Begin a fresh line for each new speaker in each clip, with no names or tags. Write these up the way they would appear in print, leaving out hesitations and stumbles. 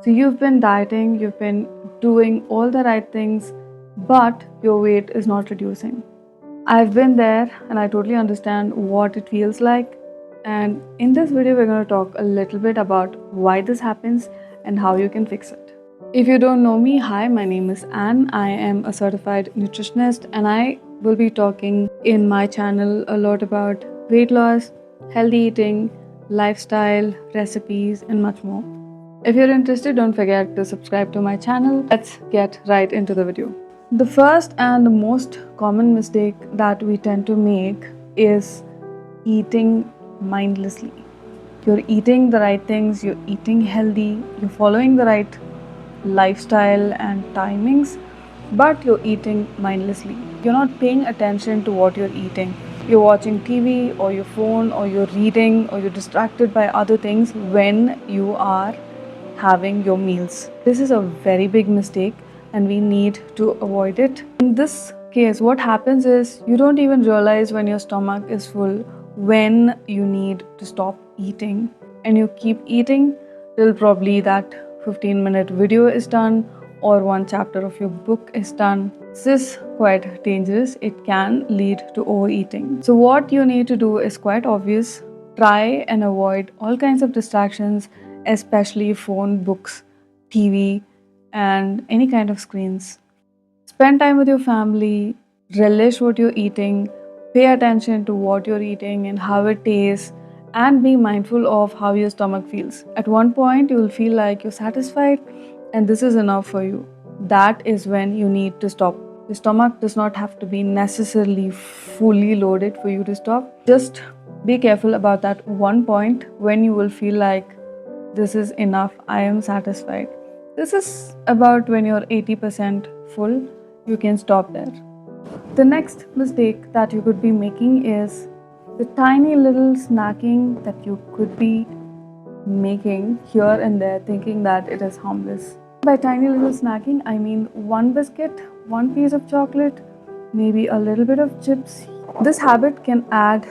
So you've been dieting, you've been doing all the right things, but your weight is not reducing. I've been there and I totally understand what it feels like. And in this video, we're going to talk a little bit about why this happens and how you can fix it. If you don't know me, hi, my name is Anne. I am a certified nutritionist and I will be talking in my channel a lot about weight loss, healthy eating, lifestyle, recipes, and much more. If you're interested, don't forget to subscribe to my channel. Let's get right into the video. The first and the most common mistake that we tend to make is eating mindlessly. You're eating the right things, you're eating healthy, you're following the right lifestyle and timings, but you're eating mindlessly. You're not paying attention to what you're eating. You're watching TV or your phone or you're reading or you're distracted by other things when you are having your meals. This is a very big mistake and we need to avoid it. In this case, what happens is you don't even realize when your stomach is full, when you need to stop eating, and you keep eating till probably that 15-minute video is done or one chapter of your book is done. This is quite dangerous. It can lead to overeating. So what you need to do is quite obvious. Try and avoid all kinds of distractions, especially phone, books, TV, and any kind of screens. Spend time with your family, relish what you're eating, pay attention to what you're eating and how it tastes, and be mindful of how your stomach feels. At one point, you will feel like you're satisfied and this is enough for you. That is when you need to stop. Your stomach does not have to be necessarily fully loaded for you to stop. Just be careful about that one point when you will feel like this is enough, I am satisfied. This is about when you're 80% full, you can stop there. The next mistake that you could be making is the tiny little snacking that you could be making here and there, thinking that it is harmless. By tiny little snacking, I mean one biscuit, one piece of chocolate, maybe a little bit of chips. This habit can add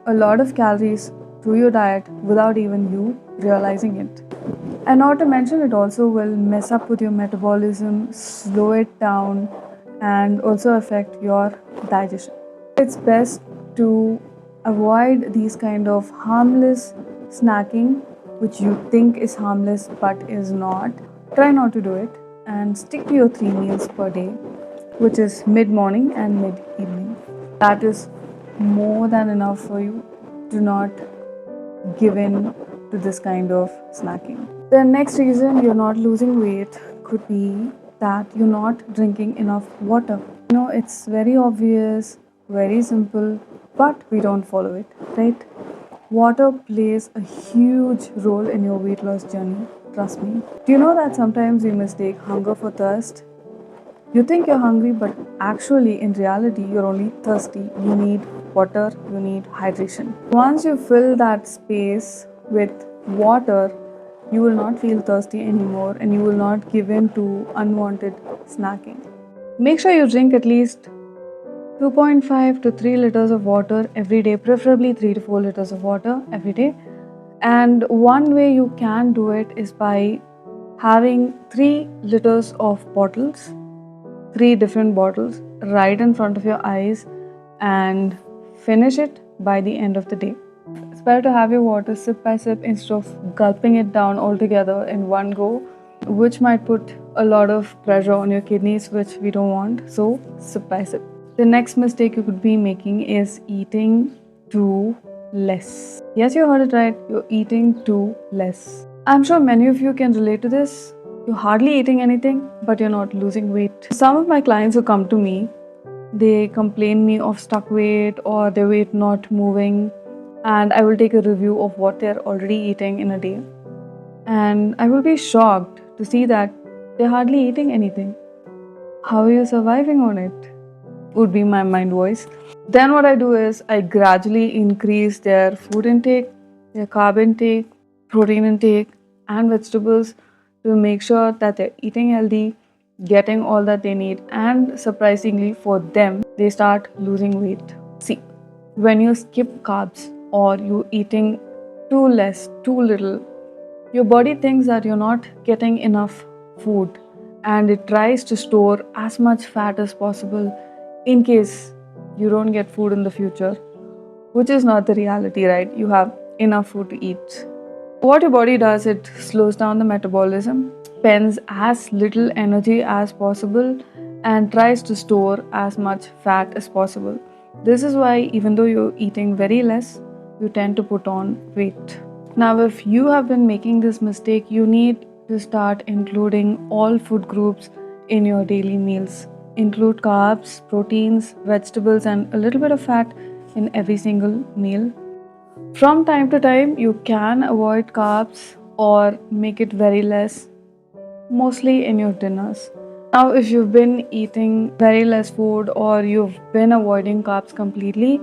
a lot of calories to your diet without even you realizing it. And not to mention, it also will mess up with your metabolism, slow it down, and also affect your digestion. It's best to avoid these kind of harmless snacking, which you think is harmless but is not. Try not to do it and stick to your 3 meals per day, which is mid-morning and mid-evening. That is more than enough for you. Do not give in to this kind of snacking. The next reason you're not losing weight could be that you're not drinking enough water. It's very obvious, very simple, but we don't follow it, right? Water plays a huge role in your weight loss journey, trust me. Do you know that sometimes we mistake hunger for thirst? You think you're hungry, but actually, in reality, you're only thirsty. You need water, you need hydration. Once you fill that space with water, you will not feel thirsty anymore and you will not give in to unwanted snacking. Make sure you drink at least 2.5 to 3 liters of water every day, preferably 3 to 4 liters of water every day. And one way you can do it is by having 3 liters of bottles, 3 different bottles right in front of your eyes and finish it by the end of the day. It's better to have your water sip by sip instead of gulping it down altogether in one go, which might put a lot of pressure on your kidneys, which we don't want. So, sip by sip. The next mistake you could be making is eating too less. Yes, you heard it right. You're eating too less. I'm sure many of you can relate to this. You're hardly eating anything, but you're not losing weight. Some of my clients who come to me, they complain me of stuck weight or their weight not moving, and I will take a review of what they're already eating in a day. And I will be shocked to see that they're hardly eating anything. How are you surviving on it? Would be my mind voice. Then what I do is I gradually increase their food intake, their carb intake, protein intake, and vegetables to make sure that they're eating healthy, getting all that they need, and surprisingly for them, they start losing weight. See, when you skip carbs or you eating too less, too little, Your body thinks that you're not getting enough food and it tries to store as much fat as possible in case you don't get food in the future, which is not the reality, right? You have enough food to eat. What your body does, it slows down the metabolism, spends as little energy as possible, and tries to store as much fat as possible. This is why, even though you're eating very less, you tend to put on weight. Now, if you have been making this mistake, you need to start including all food groups in your daily meals. Include carbs, proteins, vegetables, and a little bit of fat in every single meal. From time to time, you can avoid carbs or make it very less, mostly in your dinners. Now, if you've been eating very less food or you've been avoiding carbs completely,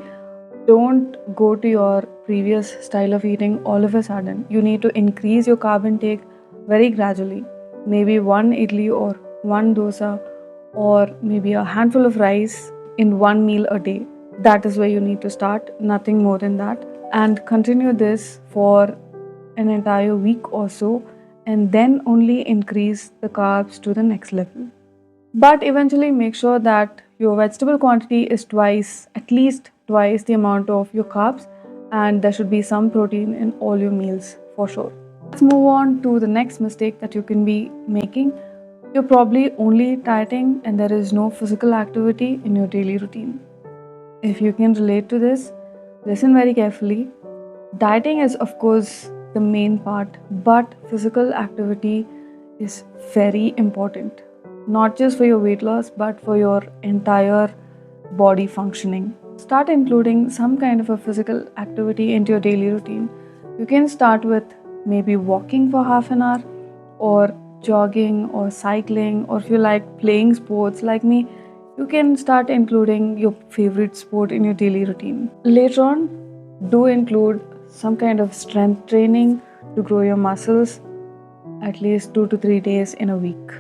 don't go to your previous style of eating all of a sudden. You need to increase your carb intake very gradually. Maybe one idli or one dosa or maybe a handful of rice in one meal a day. That is where you need to start, nothing more than that. And continue this for an entire week or so, and then only increase the carbs to the next level. But eventually make sure that your vegetable quantity is twice, at least twice the amount of your carbs, and there should be some protein in all your meals for sure. Let's move on to the next mistake that you can be making. You're probably only dieting and there is no physical activity in your daily routine. If you can relate to this, listen very carefully. Dieting is, of course, the main part, but physical activity is very important, not just for your weight loss, but for your entire body functioning. Start including some kind of a physical activity into your daily routine. You can start with maybe walking for half an hour, or jogging, or cycling, or if you like playing sports like me, you can start including your favorite sport in your daily routine. Later on, do include some kind of strength training to grow your muscles at least 2 to 3 days in a week.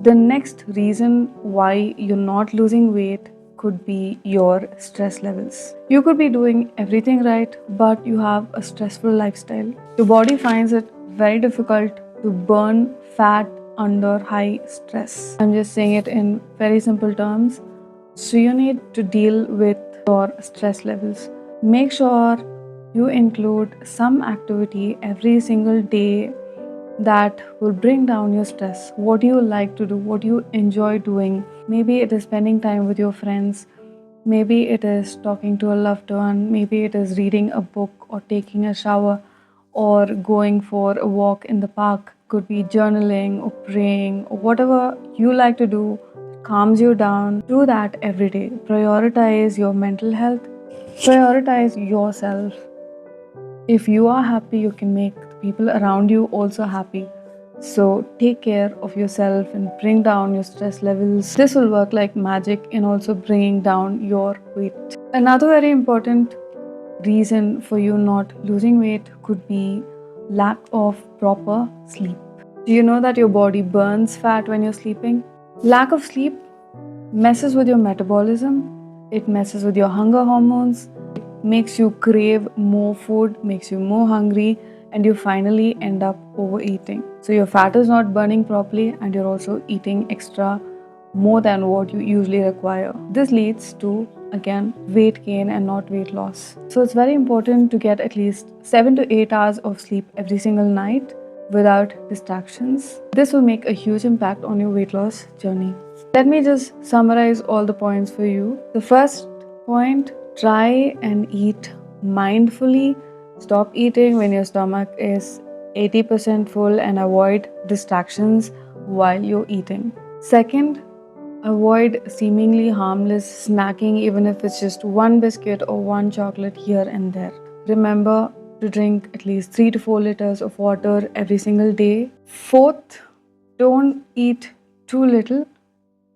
The next reason why you're not losing weight could be your stress levels. You could be doing everything right, but you have a stressful lifestyle. Your body finds it very difficult to burn fat under high stress. I'm just saying it in very simple terms. So you need to deal with your stress levels. Make sure you include some activity every single day that will bring down your stress. What do you like to do? What do you enjoy doing? Maybe it is spending time with your friends. Maybe it is talking to a loved one. Maybe it is reading a book or taking a shower or going for a walk in the park. Could be journaling or praying or whatever you like to do calms you down. Do that every day. Prioritize your mental health. Prioritize yourself. If you are happy, you can make the people around you also happy. So take care of yourself and bring down your stress levels. This will work like magic in also bringing down your weight. Another very important reason for you not losing weight could be lack of proper sleep. Do you know that your body burns fat when you're sleeping? Lack of sleep messes with your metabolism, it messes with your hunger hormones, makes you crave more food, makes you more hungry, and you finally end up overeating. So your fat is not burning properly and you're also eating extra more than what you usually require. This leads to, again, weight gain and not weight loss. So it's very important to get at least 7 to 8 hours of sleep every single night without distractions. This will make a huge impact on your weight loss journey. Let me just summarize all the points for you. The first point, try and eat mindfully. Stop eating when your stomach is 80% full and avoid distractions while you're eating. Second, avoid seemingly harmless snacking, even if it's just one biscuit or one chocolate here and there. Remember to drink at least 3 to 4 liters of water every single day. Fourth, don't eat too little.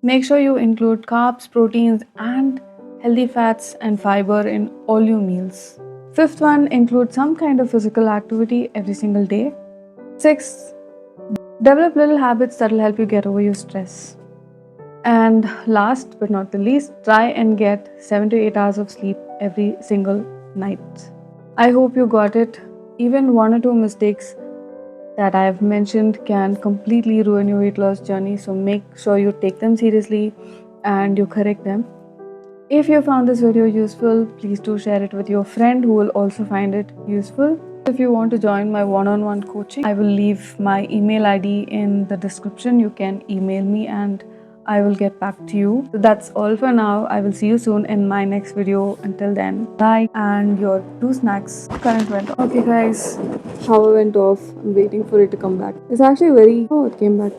Make sure you include carbs, proteins, and healthy fats and fiber in all your meals. Fifth one, include some kind of physical activity every single day. Sixth, develop little habits that will help you get over your stress. And last but not the least, try and get 7 to 8 hours of sleep every single night. I hope you got it. Even one or two mistakes that I have mentioned can completely ruin your weight loss journey. So make sure you take them seriously and you correct them. If you found this video useful, please do share it with your friend who will also find it useful. If you want to join my one-on-one coaching, I will leave my email ID in the description. You can email me and I will get back to you. So that's all for now. I will see you soon in my next video. Until then, bye. And your 2 snacks current went off. Okay guys, power went off. I'm waiting for it to come back. It's actually very... Oh, it came back.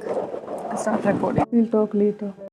I start recording. We'll talk later.